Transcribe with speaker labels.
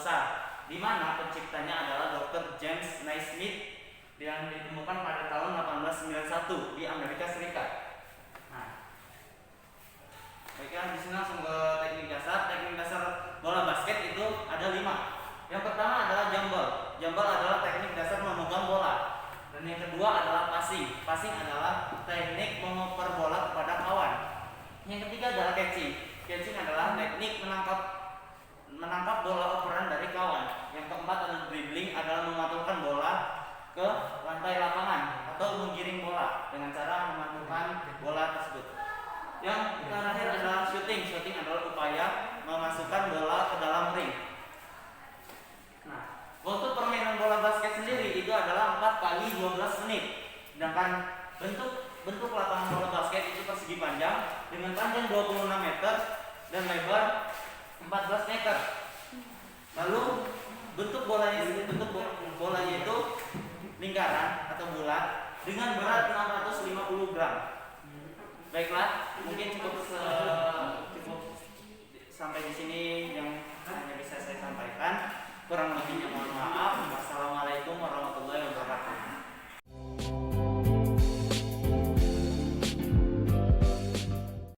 Speaker 1: besar, di mana penciptanya adalah Dr. James Naismith yang ditemukan pada tahun 1891 di Amerika Serikat. Nah, baiklah, di sini langsung ke teknik dasar. Teknik dasar bola basket itu ada 5. Yang pertama adalah jambol. Jambol adalah teknik dasar memegang bola. Dan yang kedua adalah passing. Passing adalah teknik mengoper bola kepada kawan. Yang ketiga adalah catching. Catching adalah teknik menangkap bola operan dari kawan. Yang keempat adalah dribbling, adalah memantulkan bola ke lantai lapangan atau menggiring bola dengan cara memantulkan bola tersebut. Yang terakhir adalah shooting. Shooting adalah upaya memasukkan bola ke dalam ring. Nah, waktu permainan bola basket sendiri itu adalah 4 kali 12 menit. Sedangkan bentuk lapangan bola basket itu persegi panjang dengan panjang 26 meter dan lebar 14 meter. Lalu bentuk bolanya itu lingkaran atau bulat dengan berat 650 gram. Baiklah, mungkin cukup